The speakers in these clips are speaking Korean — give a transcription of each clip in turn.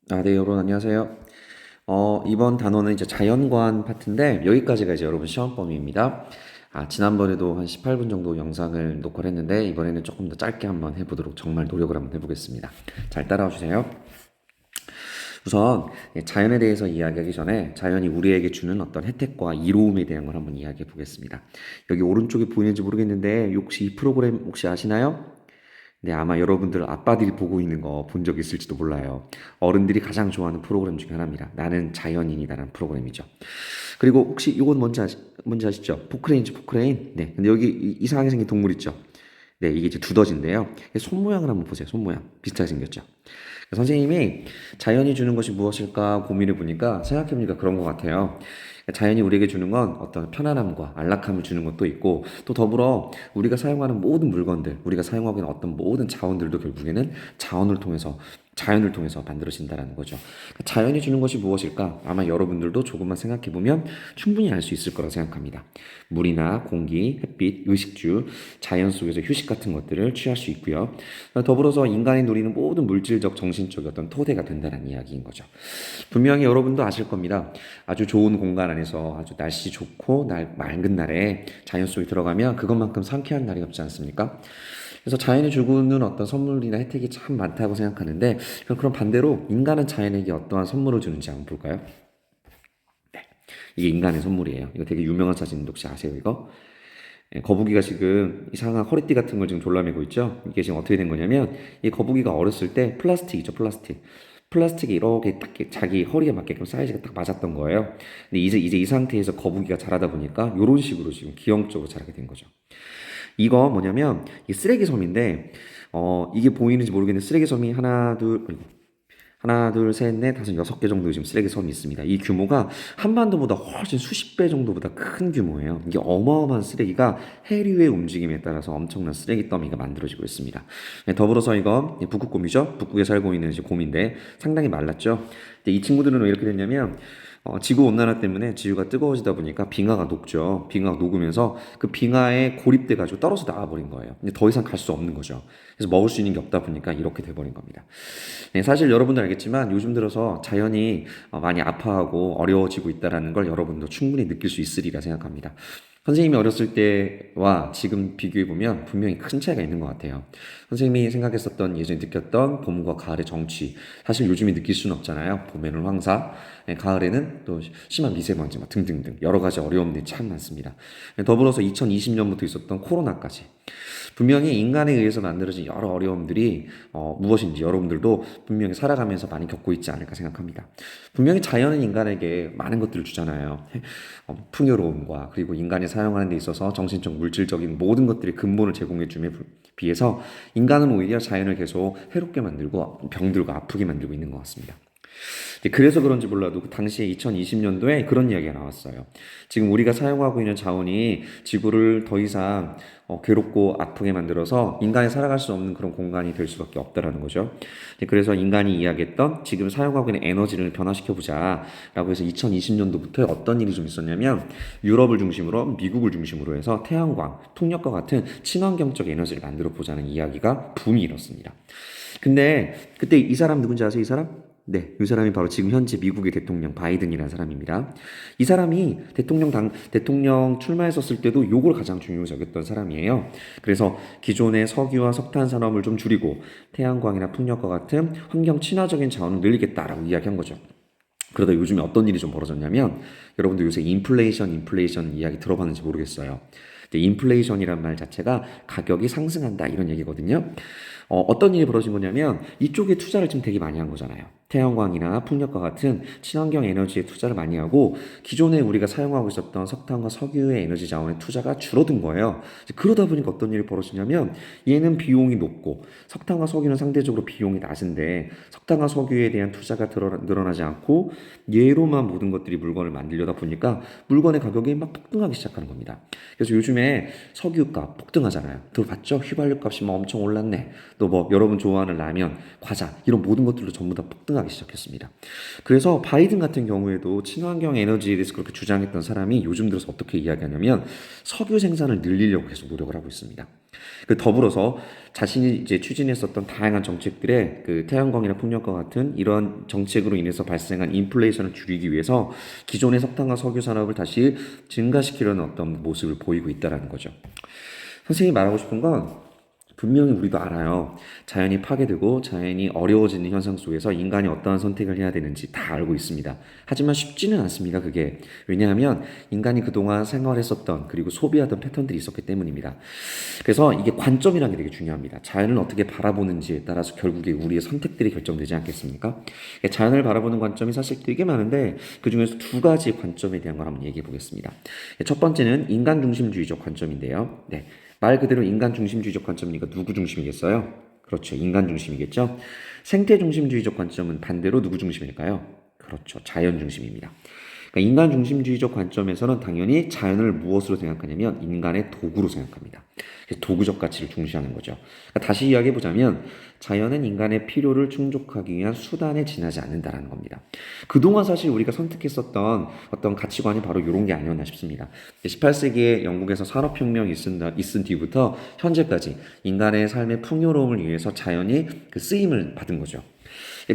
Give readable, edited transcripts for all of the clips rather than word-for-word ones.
네, 여러분 안녕하세요. 이번 단원은 이제 자연관 파트인데 여기까지가 이제 여러분 시험 범위입니다. 지난번에도 한 18분 정도 영상을 녹화를 했는데 이번에는 조금 더 짧게 한번 해보도록 정말 노력을 한번 해보겠습니다. 잘 따라와 주세요. 우선 자연에 대해서 이야기하기 전에 자연이 우리에게 주는 어떤 혜택과 이로움에 대한 걸 한번 이야기해 보겠습니다. 여기 오른쪽에 보이는지 모르겠는데 혹시 이 프로그램 혹시 아시나요? 네, 아마 여러분들 아빠들이 보고 있는 거 본 적 있을지도 몰라요. 어른들이 가장 좋아하는 프로그램 중에 하나입니다. 나는 자연인이다라는 프로그램이죠. 그리고 혹시 이건 뭔지 아시죠? 포크레인이죠, 포크레인. 네, 근데 여기 이상하게 생긴 동물 있죠? 네, 이게 이제 두더지인데요. 손 모양을 한번 보세요. 손 모양. 비슷하게 생겼죠? 선생님이 자연이 주는 것이 무엇일까 고민해 보니까 생각해 보니까 그런 것 같아요. 자연이 우리에게 주는 건 어떤 편안함과 안락함을 주는 것도 있고 또 더불어 우리가 사용하는 모든 물건들, 우리가 사용하고 있는 어떤 모든 자원들도 결국에는 자연을 통해서 만들어진다는 거죠. 자연이 주는 것이 무엇일까? 아마 여러분들도 조금만 생각해 보면 충분히 알 수 있을 거라고 생각합니다. 물이나 공기, 햇빛, 의식주, 자연 속에서 휴식 같은 것들을 취할 수 있고요. 더불어서 인간이 누리는 모든 물질적, 정신적 어떤 토대가 된다는 이야기인 거죠. 분명히 여러분도 아실 겁니다. 아주 좋은 공간 안에서 아주 날씨 좋고 맑은 날에 자연 속에 들어가면 그것만큼 상쾌한 날이 없지 않습니까? 그래서 자연이 주고는 어떤 선물이나 혜택이 참 많다고 생각하는데 그럼 반대로 인간은 자연에게 어떠한 선물을 주는지 한번 볼까요? 이게 인간의 선물이에요. 이거 되게 유명한 사진인데 혹시 아세요 이거? 거북이가 지금 이상한 허리띠 같은 걸 지금 졸라매고 있죠? 이게 지금 어떻게 된 거냐면 이 거북이가 어렸을 때 플라스틱이죠, 플라스틱. 플라스틱이 이렇게 딱 자기 허리에 맞게끔 사이즈가 딱 맞았던 거예요. 근데 이제 이 상태에서 거북이가 자라다 보니까 이런 식으로 지금 기형적으로 자라게 된 거죠. 이거 뭐냐면 이 쓰레기 섬인데 이게 보이는지 모르겠는데 쓰레기 섬이 하나, 둘, 셋, 넷, 다섯, 여섯 개 정도 지금 쓰레기 섬이 있습니다. 이 규모가 한반도보다 훨씬 수십 배 정도보다 큰 규모예요. 이게 어마어마한 쓰레기가 해류의 움직임에 따라서 엄청난 쓰레기 더미가 만들어지고 있습니다. 네, 더불어서 이거 북극곰이죠. 북극에 살고 있는 이제 곰인데 상당히 말랐죠. 이 친구들은 왜 이렇게 됐냐면 지구 온난화 때문에 지구가 뜨거워지다 보니까 빙하가 녹죠. 빙하가 녹으면서 그 빙하에 고립돼 가지고 떨어져 나와 버린 거예요. 근데 더 이상 갈 수 없는 거죠. 그래서 먹을 수 있는 게 없다 보니까 이렇게 돼 버린 겁니다. 네, 사실 여러분들 알겠지만 요즘 들어서 자연이 많이 아파하고 어려워지고 있다는 걸 여러분도 충분히 느낄 수 있으리라 생각합니다. 선생님이 어렸을 때와 지금 비교해 보면 분명히 큰 차이가 있는 것 같아요. 선생님이 생각했었던 예전에 느꼈던 봄과 가을의 정취, 사실 요즘에 느낄 수는 없잖아요. 봄에는 황사, 가을에는 또 심한 미세먼지 등등등 여러 가지 어려움들이 참 많습니다. 더불어서 2020년부터 있었던 코로나까지 분명히 인간에 의해서 만들어진 여러 어려움들이 무엇인지 여러분들도 분명히 살아가면서 많이 겪고 있지 않을까 생각합니다. 분명히 자연은 인간에게 많은 것들을 주잖아요. 풍요로움과 그리고 인간이 사용하는 데 있어서 정신적, 물질적인 모든 것들이 근본을 제공해 줌에 비해서 인간은 오히려 자연을 계속 해롭게 만들고 병들고 아프게 만들고 있는 것 같습니다. 그래서 그런지 몰라도 그 당시에 2020년도에 그런 이야기가 나왔어요. 지금 우리가 사용하고 있는 자원이 지구를 더 이상 괴롭고 아프게 만들어서 인간이 살아갈 수 없는 그런 공간이 될 수밖에 없다라는 거죠. 그래서 인간이 이야기했던 지금 사용하고 있는 에너지를 변화시켜보자 라고 해서 2020년도부터 어떤 일이 좀 있었냐면 유럽을 중심으로 미국을 중심으로 해서 태양광, 풍력과 같은 친환경적 에너지를 만들어 보자는 이야기가 붐이 일었습니다. 근데 그때 이 사람 누군지 아세요? 이 사람? 네, 이 사람이 바로 지금 현재 미국의 대통령 바이든이라는 사람입니다. 이 사람이 대통령 출마했었을 때도 요걸 가장 중요시 여겼던 사람이에요. 그래서 기존의 석유와 석탄 산업을 좀 줄이고 태양광이나 풍력과 같은 환경 친화적인 자원을 늘리겠다라고 이야기한 거죠. 그러다 요즘에 어떤 일이 좀 벌어졌냐면 여러분들 요새 인플레이션 이야기 들어봤는지 모르겠어요. 근데 인플레이션이란 말 자체가 가격이 상승한다 이런 얘기거든요. 어떤 일이 벌어진 거냐면 이쪽에 투자를 지금 되게 많이 한 거잖아요. 태양광이나 풍력과 같은 친환경 에너지에 투자를 많이 하고 기존에 우리가 사용하고 있었던 석탄과 석유의 에너지 자원의 투자가 줄어든 거예요. 그러다 보니까 어떤 일이 벌어지냐면 얘는 비용이 높고 석탄과 석유는 상대적으로 비용이 낮은데 석탄과 석유에 대한 투자가 늘어나지 않고 얘로만 모든 것들이 물건을 만들려다 보니까 물건의 가격이 막 폭등하기 시작하는 겁니다. 그래서 요즘에 석유값 폭등하잖아요. 들어봤죠? 휘발유 값이 막 엄청 올랐네. 또 뭐 여러분 좋아하는 라면, 과자 이런 모든 것들도 전부 다 폭등하게 하기 시작했습니다. 그래서 바이든 같은 경우에도 친환경 에너지에 대해서 그렇게 주장했던 사람이 요즘 들어서 어떻게 이야기하냐면 석유 생산을 늘리려고 계속 노력을 하고 있습니다. 그 더불어서 자신이 이제 추진했었던 다양한 정책들의 그 태양광이나 풍력과 같은 이런 정책으로 인해서 발생한 인플레이션을 줄이기 위해서 기존의 석탄과 석유 산업을 다시 증가시키려는 어떤 모습을 보이고 있다는 거죠. 선생님이 말하고 싶은 건 분명히 우리도 알아요. 자연이 파괴되고 자연이 어려워지는 현상 속에서 인간이 어떠한 선택을 해야 되는지 다 알고 있습니다. 하지만 쉽지는 않습니다, 그게. 왜냐하면 인간이 그동안 생활했었던 그리고 소비하던 패턴들이 있었기 때문입니다. 그래서 이게 관점이라는 게 되게 중요합니다. 자연을 어떻게 바라보는지에 따라서 결국에 우리의 선택들이 결정되지 않겠습니까? 자연을 바라보는 관점이 사실 되게 많은데 그 중에서 두 가지 관점에 대한 걸 한번 얘기해 보겠습니다. 첫 번째는 인간 중심주의적 관점인데요. 네. 말 그대로 인간 중심주의적 관점이니까 누구 중심이겠어요? 그렇죠. 인간 중심이겠죠. 생태 중심주의적 관점은 반대로 누구 중심일까요? 그렇죠. 자연 중심입니다. 그러니까 인간 중심주의적 관점에서는 당연히 자연을 무엇으로 생각하냐면 인간의 도구로 생각합니다. 그래서 도구적 가치를 중시하는 거죠. 그러니까 다시 이야기해 보자면 자연은 인간의 필요를 충족하기 위한 수단에 지나지 않는다라는 겁니다. 그동안 사실 우리가 선택했었던 어떤 가치관이 바로 이런 게 아니었나 싶습니다. 18세기에 영국에서 산업혁명이 있은 뒤부터 현재까지 인간의 삶의 풍요로움을 위해서 자연이 그 쓰임을 받은 거죠.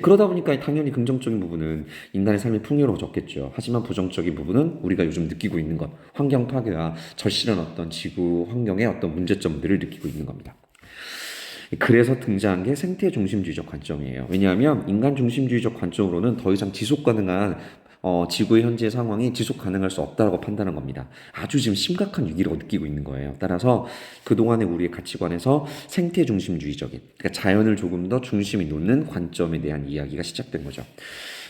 그러다 보니까 당연히 긍정적인 부분은 인간의 삶이 풍요로워졌겠죠. 하지만 부정적인 부분은 우리가 요즘 느끼고 있는 것, 환경 파괴와 절실한 어떤 지구 환경의 어떤 문제점들을 느끼고 있는 겁니다. 그래서 등장한 게 생태 중심주의적 관점이에요. 왜냐하면 인간 중심주의적 관점으로는 더 이상 지속 가능한 지구의 현재 상황이 지속 가능할 수 없다고 판단한 겁니다. 아주 지금 심각한 위기라고 느끼고 있는 거예요. 따라서 그동안의 우리의 가치관에서 생태 중심주의적인, 그러니까 자연을 조금 더 중심에 놓는 관점에 대한 이야기가 시작된 거죠.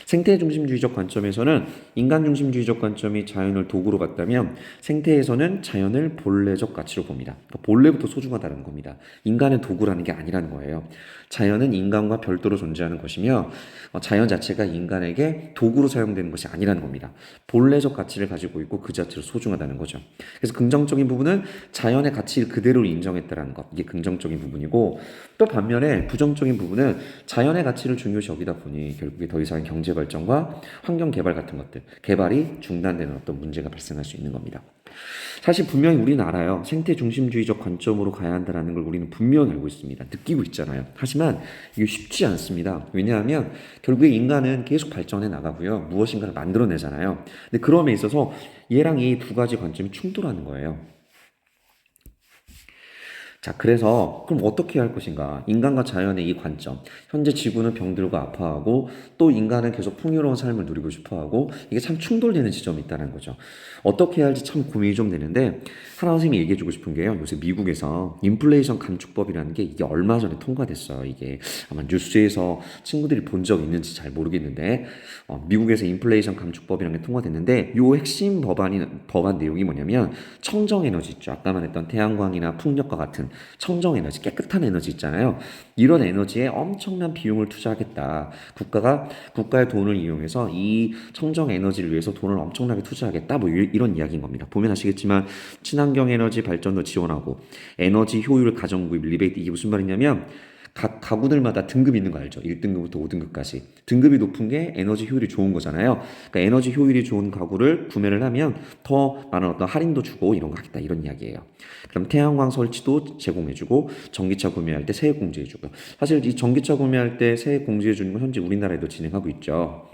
생태 중심주의적 관점에서는 인간 중심주의적 관점이 자연을 도구로 봤다면 생태에서는 자연을 본래적 가치로 봅니다. 그러니까 본래부터 소중하다는 겁니다. 인간은 도구라는 게 아니라는 거예요. 자연은 인간과 별도로 존재하는 것이며 자연 자체가 인간에게 도구로 사용되는 것이 아니라는 겁니다. 본래적 가치를 가지고 있고 그 자체로 소중하다는 거죠. 그래서 긍정적인 부분은 자연의 가치를 그대로 인정했다는 것. 이게 긍정적인 부분이고 또 반면에 부정적인 부분은 자연의 가치를 중요시 여기다 보니 결국에 더 이상 경제 발전과 환경 개발 같은 것들, 개발이 중단되는 어떤 문제가 발생할 수 있는 겁니다. 사실 분명히 우리는 알아요. 생태 중심주의적 관점으로 가야 한다는 걸 우리는 분명히 알고 있습니다. 느끼고 있잖아요. 하지만 이게 쉽지 않습니다. 왜냐하면 결국에 인간은 계속 발전해 나가고요. 무엇인가를 만들어내잖아요. 근데 그럼에 있어서 얘랑 이 두 가지 관점이 충돌하는 거예요. 자, 그래서 그럼 어떻게 할 것인가? 인간과 자연의 이 관점. 현재 지구는 병들고 아파하고 또 인간은 계속 풍요로운 삶을 누리고 싶어하고 이게 참 충돌되는 지점이 있다는 거죠. 어떻게 해야 할지 참 고민이 좀 되는데 하나 선생님이 얘기해주고 싶은 게요. 요새 미국에서 인플레이션 감축법이라는 게 이게 얼마 전에 통과됐어요. 이게 아마 뉴스에서 친구들이 본 적 있는지 잘 모르겠는데 미국에서 인플레이션 감축법이라는 게 통과됐는데 요 핵심 법안 내용이 뭐냐면 청정에너지 있죠. 아까 말했던 태양광이나 풍력과 같은 청정에너지, 깨끗한 에너지 있잖아요. 이런 에너지에 엄청난 비용을 투자하겠다. 국가의 돈을 이용해서 이 청정에너지를 위해서 돈을 엄청나게 투자하겠다. 뭐 이런 이야기인 겁니다. 보면 아시겠지만 친환경 에너지 발전도 지원하고 에너지 효율 가정구입 리베이트 이게 무슨 말이냐면 각 가구들마다 등급이 있는 거 알죠? 1등급부터 5등급까지. 등급이 높은 게 에너지 효율이 좋은 거잖아요. 그러니까 에너지 효율이 좋은 가구를 구매를 하면 더 많은 어떤 할인도 주고 이런 거 하겠다. 이런 이야기예요. 그럼 태양광 설치도 제공해주고 전기차 구매할 때 세액 공제해주고 사실 이 전기차 구매할 때 세액 공제해주는 건 현재 우리나라에도 진행하고 있죠.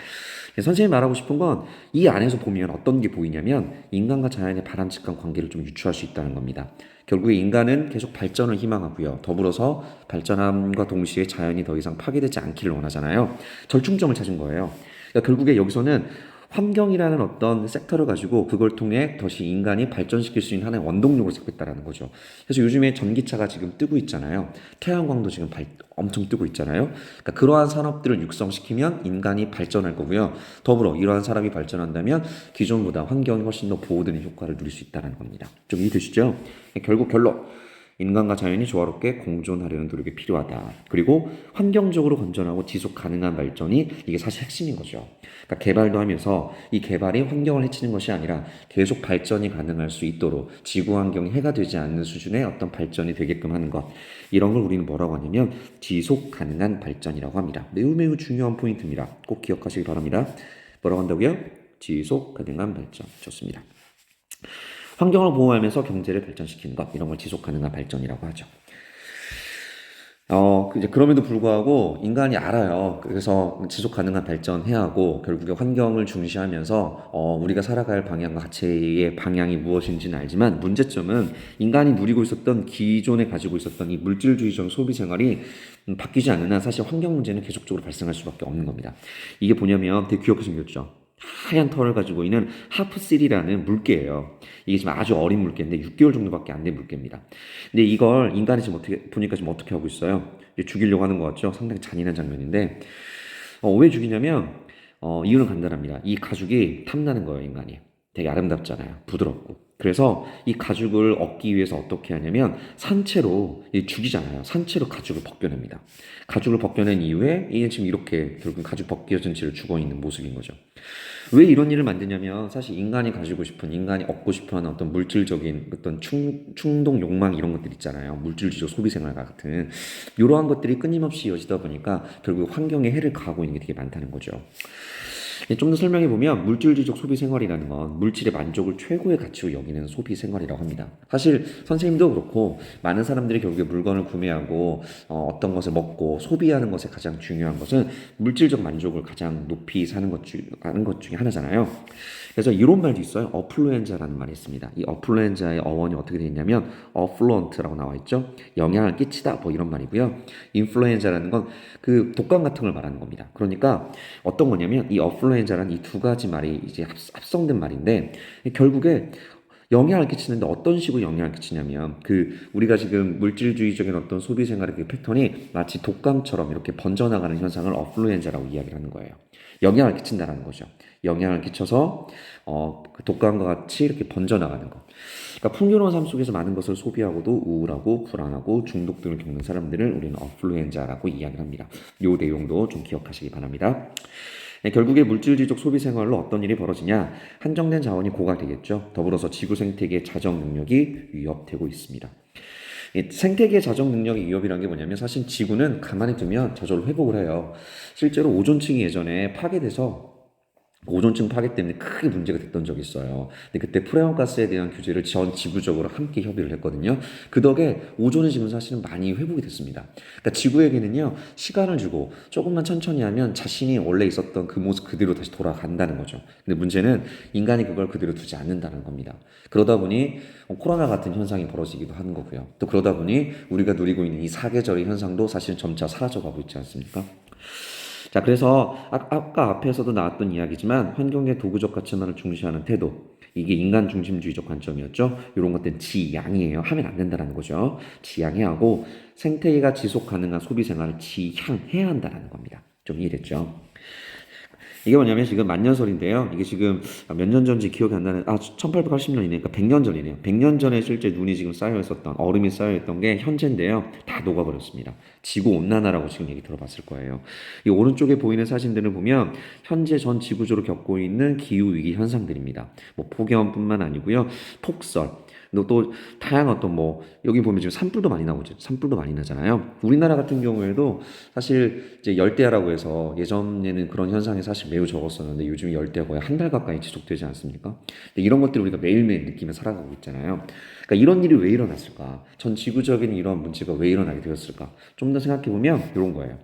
선생님이 말하고 싶은 건 이 안에서 보면 어떤 게 보이냐면 인간과 자연의 바람직한 관계를 좀 유추할 수 있다는 겁니다. 결국에 인간은 계속 발전을 희망하고요. 더불어서 발전함과 동시에 자연이 더 이상 파괴되지 않기를 원하잖아요. 절충점을 찾은 거예요. 그러니까 결국에 여기서는 환경이라는 어떤 섹터를 가지고 그걸 통해 다시 인간이 발전시킬 수 있는 하나의 원동력을 잡고 있다는 거죠. 그래서 요즘에 전기차가 지금 뜨고 있잖아요. 태양광도 지금 엄청 뜨고 있잖아요. 그러니까 그러한 산업들을 육성시키면 인간이 발전할 거고요. 더불어 이러한 산업이 발전한다면 기존보다 환경이 훨씬 더 보호되는 효과를 누릴 수 있다는 겁니다. 좀 이해되시죠? 결국 결론. 인간과 자연이 조화롭게 공존하려는 노력이 필요하다. 그리고 환경적으로 건전하고 지속 가능한 발전이 이게 사실 핵심인 거죠. 그러니까 개발도 하면서 이 개발이 환경을 해치는 것이 아니라 계속 발전이 가능할 수 있도록 지구 환경이 해가 되지 않는 수준의 어떤 발전이 되게끔 하는 것. 이런 걸 우리는 뭐라고 하냐면 지속 가능한 발전이라고 합니다. 매우 매우 중요한 포인트입니다. 꼭 기억하시기 바랍니다. 뭐라고 한다고요? 지속 가능한 발전. 좋습니다. 환경을 보호하면서 경제를 발전시키는 것, 이런 걸 지속 가능한 발전이라고 하죠. 이제 그럼에도 불구하고 인간이 알아요. 그래서 지속 가능한 발전해야 하고 결국에 환경을 중시하면서 우리가 살아갈 방향과 가치의 방향이 무엇인지는 알지만 문제점은 인간이 누리고 있었던 기존에 가지고 있었던 이 물질주의적 소비 생활이 바뀌지 않는 한 사실 환경 문제는 계속적으로 발생할 수밖에 없는 겁니다. 이게 뭐냐면 되게 귀엽게 생겼죠. 하얀 털을 가지고 있는 하프실이라는 물개예요. 이게 지금 아주 어린 물개인데 6개월 정도밖에 안 된 물개입니다. 근데 이걸 인간이 지금 어떻게 보니까 지금 어떻게 하고 있어요? 이제 죽이려고 하는 것 같죠? 상당히 잔인한 장면인데 왜 죽이냐면 이유는 간단합니다. 이 가죽이 탐나는 거예요, 인간이. 되게 아름답잖아요. 부드럽고. 그래서 이 가죽을 얻기 위해서 어떻게 하냐면 산채로 죽이잖아요. 산채로 가죽을 벗겨냅니다. 가죽을 벗겨낸 이후에 이게 지금 이렇게 결국 가죽 벗겨진 채로 죽어 있는 모습인 거죠. 왜 이런 일을 만드냐면 사실 인간이 가지고 싶은 인간이 얻고 싶어하는 어떤 물질적인 어떤 충동 욕망 이런 것들 있잖아요. 물질주의 소비 생활 같은 이러한 것들이 끊임없이 이어지다 보니까 결국 환경에 해를 가하고 있는 게 되게 많다는 거죠. 좀 더 설명해 보면 물질주의적 소비 생활이라는 건 물질의 만족을 최고의 가치로 여기는 소비 생활이라고 합니다. 사실 선생님도 그렇고 많은 사람들이 결국에 물건을 구매하고 어떤 것을 먹고 소비하는 것에 가장 중요한 것은 물질적 만족을 가장 높이 하는 것 중에 하나잖아요. 그래서 이런 말도 있어요. 어플루엔자라는 말이 있습니다. 이 어플루엔자의 어원이 어떻게 되어 있냐면 어플루언트라고 나와 있죠. 영향을 끼치다 뭐 이런 말이고요. 인플루엔자라는 건 그 독감 같은 걸 말하는 겁니다. 그러니까 어떤 거냐면 이 어플루엔자라는 이 두 가지 말이 이제 합성된 말인데 결국에 영향을 끼치는데 어떤 식으로 영향을 끼치냐면 우리가 지금 물질주의적인 어떤 소비 생활의 그 패턴이 마치 독감처럼 이렇게 번져나가는 현상을 어플루엔자라고 이야기를 하는 거예요. 영향을 끼친다라는 거죠. 영향을 끼쳐서 그 독감과 같이 이렇게 번져나가는 것. 그러니까 풍요로운 삶 속에서 많은 것을 소비하고도 우울하고 불안하고 중독 등을 겪는 사람들을 우리는 어플루엔자라고 이야기를 합니다. 이 내용도 좀 기억하시기 바랍니다. 네, 결국에 물질주의적 소비 생활로 어떤 일이 벌어지냐? 한정된 자원이 고갈되겠죠. 더불어서 지구 생태계의 자정 능력이 위협되고 있습니다. 생태계 자정 능력의 위협이라는 게 뭐냐면 사실 지구는 가만히 두면 저절로 회복을 해요. 실제로 오존층이 예전에 파괴돼서 오존층 파괴 때문에 크게 문제가 됐던 적이 있어요. 근데 그때 프레온가스에 대한 규제를 전 지구적으로 함께 협의를 했거든요. 그 덕에 오존이 지금 사실은 많이 회복이 됐습니다. 그러니까 지구에게는요, 시간을 주고 조금만 천천히 하면 자신이 원래 있었던 그 모습 그대로 다시 돌아간다는 거죠. 근데 문제는 인간이 그걸 그대로 두지 않는다는 겁니다. 그러다 보니 코로나 같은 현상이 벌어지기도 하는 거고요. 또 그러다 보니 우리가 누리고 있는 이 사계절의 현상도 사실은 점차 사라져가고 있지 않습니까? 자, 그래서 아까 앞에서도 나왔던 이야기지만 환경의 도구적 가치만을 중시하는 태도. 이게 인간 중심주의적 관점이었죠. 이런 것들은 지양이에요. 하면 안 된다는 거죠. 지양해야 하고 생태계가 지속 가능한 소비 생활을 지향해야 한다는 겁니다. 좀 이해됐죠? 이게 뭐냐면 지금 만년설인데요. 이게 지금 몇 년 전인지 기억이 안 나는, 1880년이니까 100년 전이네요. 100년 전에 실제 눈이 지금 쌓여 있었던, 얼음이 쌓여 있던 게 현재인데요. 다 녹아버렸습니다. 지구 온난화라고 지금 얘기 들어봤을 거예요. 이 오른쪽에 보이는 사진들을 보면 현재 전 지구적으로 겪고 있는 기후 위기 현상들입니다. 뭐 폭염뿐만 아니고요. 폭설, 또 다양한 어떤 여기 보면 지금 산불도 많이 나오죠. 산불도 많이 나잖아요. 우리나라 같은 경우에도 사실 이제 열대야라고 해서 예전에는 그런 현상이 사실 매우 적었었는데 요즘 열대야 거의 한 달 가까이 지속되지 않습니까? 근데 이런 것들을 우리가 매일매일 느끼며 살아가고 있잖아요. 그러니까 이런 일이 왜 일어났을까? 전 지구적인 이러한 문제가 왜 일어나게 되었을까? 좀 더 생각해 보면 이런 거예요.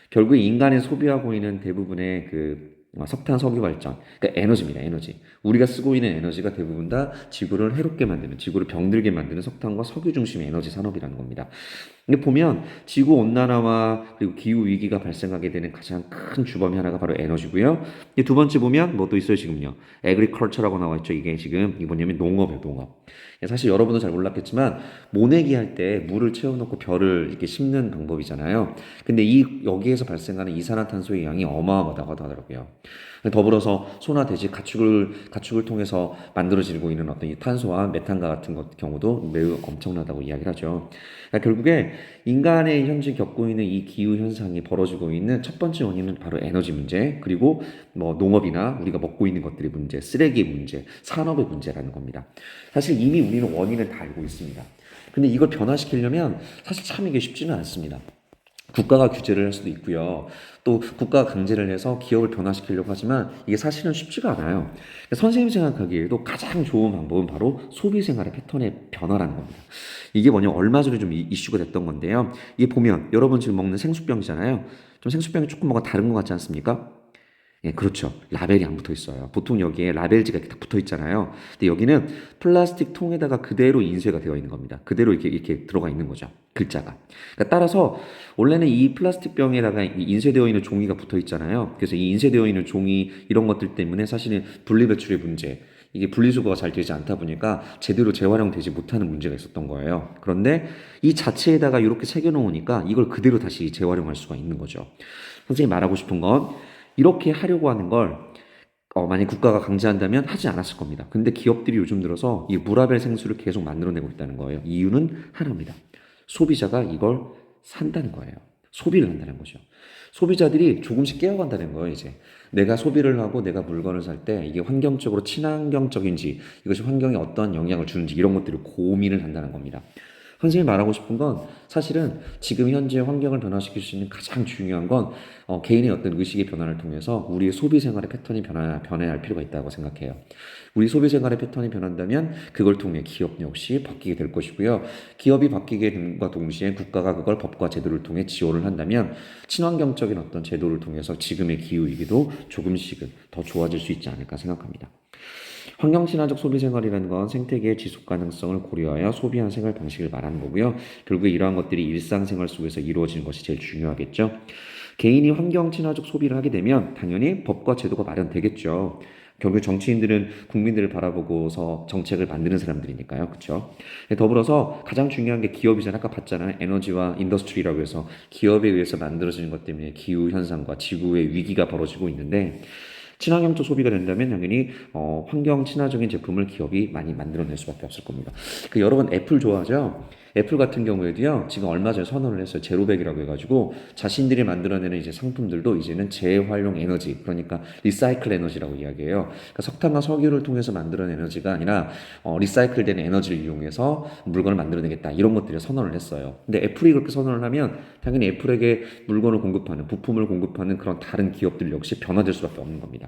결국 인간이 소비하고 있는 대부분의 석탄, 석유 발전, 그러니까 에너지입니다. 에너지. 우리가 쓰고 있는 에너지가 대부분 다 지구를 해롭게 만드는, 지구를 병들게 만드는 석탄과 석유 중심의 에너지 산업이라는 겁니다. 근데 보면 지구 온난화와 그리고 기후 위기가 발생하게 되는 가장 큰 주범이 하나가 바로 에너지고요. 이제 두 번째 보면 뭐 또 있어요 지금요. agriculture라고 나와 있죠. 이게 지금 이게 뭐냐면 농업이에요, 농업. 사실 여러분도 잘 몰랐겠지만 모내기 할 때 물을 채워놓고 벼를 이렇게 심는 방법이잖아요. 근데 이 여기에서 발생하는 이산화탄소의 양이 어마어마하다고 하더라고요. 더불어서 소나 돼지 가축을 통해서 만들어지고 있는 어떤 이 탄소와 메탄과 같은 경우도 매우 엄청나다고 이야기를 하죠. 그러니까 결국에 인간의 현재 겪고 있는 이 기후 현상이 벌어지고 있는 첫 번째 원인은 바로 에너지 문제, 그리고 뭐 농업이나 우리가 먹고 있는 것들의 문제, 쓰레기의 문제, 산업의 문제라는 겁니다. 사실 이미 우리는 원인을 다 알고 있습니다. 근데 이걸 변화시키려면 사실 참 이게 쉽지는 않습니다. 국가가 규제를 할 수도 있고요. 또 국가가 강제를 해서 기업을 변화시키려고 하지만 이게 사실은 쉽지가 않아요. 그러니까 선생님이 생각하기에도 가장 좋은 방법은 바로 소비 생활의 패턴의 변화라는 겁니다. 이게 뭐냐면 얼마 전에 좀 이슈가 됐던 건데요. 이게 보면 여러분 지금 먹는 생수병이잖아요. 좀 생수병이 조금 뭔가 다른 것 같지 않습니까? 예, 그렇죠. 라벨이 안 붙어 있어요. 보통 여기에 라벨지가 이렇게 다 붙어 있잖아요. 근데 여기는 플라스틱 통에다가 그대로 인쇄가 되어 있는 겁니다. 그대로 이렇게 들어가 있는 거죠. 글자가. 그러니까 따라서 원래는 이 플라스틱 병에다가 인쇄되어 있는 종이가 붙어 있잖아요. 그래서 이 인쇄되어 있는 종이 이런 것들 때문에 사실은 분리배출의 문제, 이게 분리수거가 잘 되지 않다 보니까 제대로 재활용되지 못하는 문제가 있었던 거예요. 그런데 이 자체에다가 이렇게 새겨놓으니까 이걸 그대로 다시 재활용할 수가 있는 거죠. 선생님이 말하고 싶은 건 이렇게 하려고 하는 걸 만약 국가가 강제한다면 하지 않았을 겁니다. 근데 기업들이 요즘 들어서 이 무라벨 생수를 계속 만들어내고 있다는 거예요. 이유는 하나입니다. 소비자가 이걸 산다는 거예요. 소비를 한다는 거죠. 소비자들이 조금씩 깨어간다는 거예요, 이제. 내가 소비를 하고 내가 물건을 살 때 이게 환경적으로 친환경적인지 이것이 환경에 어떤 영향을 주는지 이런 것들을 고민을 한다는 겁니다. 선생님이 말하고 싶은 건 사실은 지금 현재 환경을 변화시킬 수 있는 가장 중요한 건 개인의 어떤 의식의 변화를 통해서 우리의 소비 생활의 패턴이 변해야 할 필요가 있다고 생각해요. 우리 소비 생활의 패턴이 변한다면 그걸 통해 기업 역시 바뀌게 될 것이고요. 기업이 바뀌게 됨과 동시에 국가가 그걸 법과 제도를 통해 지원을 한다면 친환경적인 어떤 제도를 통해서 지금의 기후 위기도 조금씩은 더 좋아질 수 있지 않을까 생각합니다. 환경 친화적 소비 생활이라는 건 생태계의 지속 가능성을 고려하여 소비하는 생활 방식을 말하는 거고요. 결국에 이러한 것들이 일상생활 속에서 이루어지는 것이 제일 중요하겠죠. 개인이 환경 친화적 소비를 하게 되면 당연히 법과 제도가 마련되겠죠. 결국 정치인들은 국민들을 바라보고서 정책을 만드는 사람들이니까요. 그렇죠? 더불어서 가장 중요한 게 기업이잖아요. 아까 봤잖아요. 에너지와 인더스트리라고 해서 기업에 의해서 만들어지는 것 때문에 기후 현상과 지구의 위기가 벌어지고 있는데 친환경적 소비가 된다면 당연히 환경 친화적인 제품을 기업이 많이 만들어낼 수밖에 없을 겁니다. 여러분 애플 좋아하죠? 애플 같은 경우에도요, 지금 얼마 전에 선언을 했어요. 제로백이라고 해가지고, 자신들이 만들어내는 이제 상품들도 이제는 재활용 에너지, 그러니까 리사이클 에너지라고 이야기해요. 그러니까 석탄과 석유를 통해서 만들어낸 에너지가 아니라, 리사이클된 에너지를 이용해서 물건을 만들어내겠다. 이런 것들을 선언을 했어요. 근데 애플이 그렇게 선언을 하면, 당연히 애플에게 물건을 공급하는, 부품을 공급하는 그런 다른 기업들 역시 변화될 수밖에 없는 겁니다.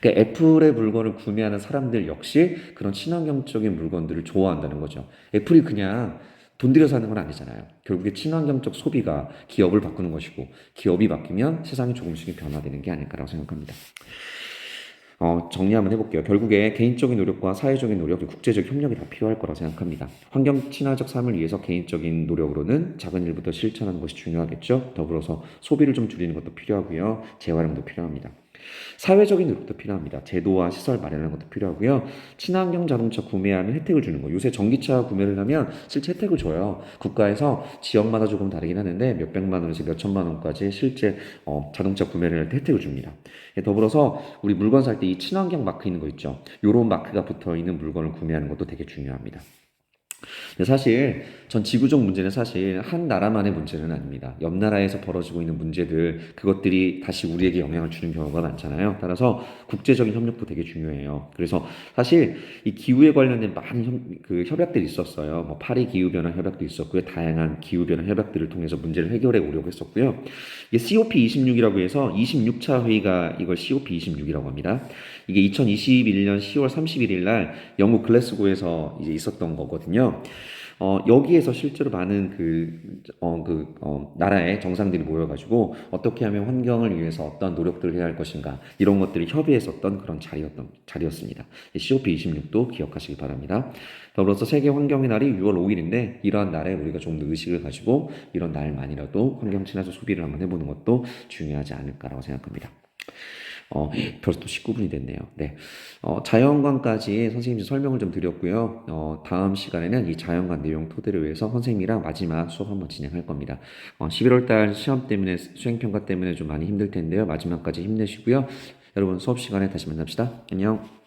그러니까 애플의 물건을 구매하는 사람들 역시 그런 친환경적인 물건들을 좋아한다는 거죠. 애플이 그냥 돈 들여서 하는 건 아니잖아요. 결국에 친환경적 소비가 기업을 바꾸는 것이고 기업이 바뀌면 세상이 조금씩 변화되는 게 아닐까라고 생각합니다. 정리 한번 해볼게요. 결국에 개인적인 노력과 사회적인 노력, 국제적 협력이 다 필요할 거라고 생각합니다. 환경 친화적 삶을 위해서 개인적인 노력으로는 작은 일부터 실천하는 것이 중요하겠죠. 더불어서 소비를 좀 줄이는 것도 필요하고요. 재활용도 필요합니다. 사회적인 노력도 필요합니다. 제도와 시설 마련하는 것도 필요하고요. 친환경 자동차 구매하면 혜택을 주는 거. 요새 전기차 구매를 하면 실제 혜택을 줘요. 국가에서 지역마다 조금 다르긴 하는데 몇백만 원에서 몇천만 원까지 실제 자동차 구매를 할 때 혜택을 줍니다. 더불어서 우리 물건 살 때 이 친환경 마크 있는 거 있죠. 요런 마크가 붙어 있는 물건을 구매하는 것도 되게 중요합니다. 사실 전 지구적 문제는 사실 한 나라만의 문제는 아닙니다. 옆 나라에서 벌어지고 있는 문제들 그것들이 다시 우리에게 영향을 주는 경우가 많잖아요. 따라서 국제적인 협력도 되게 중요해요. 그래서 사실 이 기후에 관련된 많은 협약들이 있었어요. 뭐 파리 기후 변화 협약도 있었고요. 다양한 기후 변화 협약들을 통해서 문제를 해결해 오려고 했었고요. 이게 COP26이라고 해서 26차 회의가 이걸 COP26이라고 합니다. 이게 2021년 10월 31일 날 영국 글래스고에서 이제 있었던 거거든요. 여기에서 실제로 많은 나라의 정상들이 모여가지고 어떻게 하면 환경을 위해서 어떤 노력들을 해야 할 것인가 이런 것들이 협의했었던 그런 자리였습니다. COP26도 기억하시기 바랍니다. 더불어서 세계 환경의 날이 6월 5일인데 이러한 날에 우리가 좀 더 의식을 가지고 이런 날만이라도 환경 친화적 소비를 한번 해보는 것도 중요하지 않을까라고 생각합니다. 벌써 또 19분이 됐네요. 네. 자연관까지 선생님이 설명을 좀 드렸고요. 다음 시간에는 이 자연관 내용 토대로 해서 선생님이랑 마지막 수업 한번 진행할 겁니다. 11월 달 시험 때문에, 수행평가 때문에 좀 많이 힘들 텐데요. 마지막까지 힘내시고요. 여러분 수업 시간에 다시 만납시다. 안녕.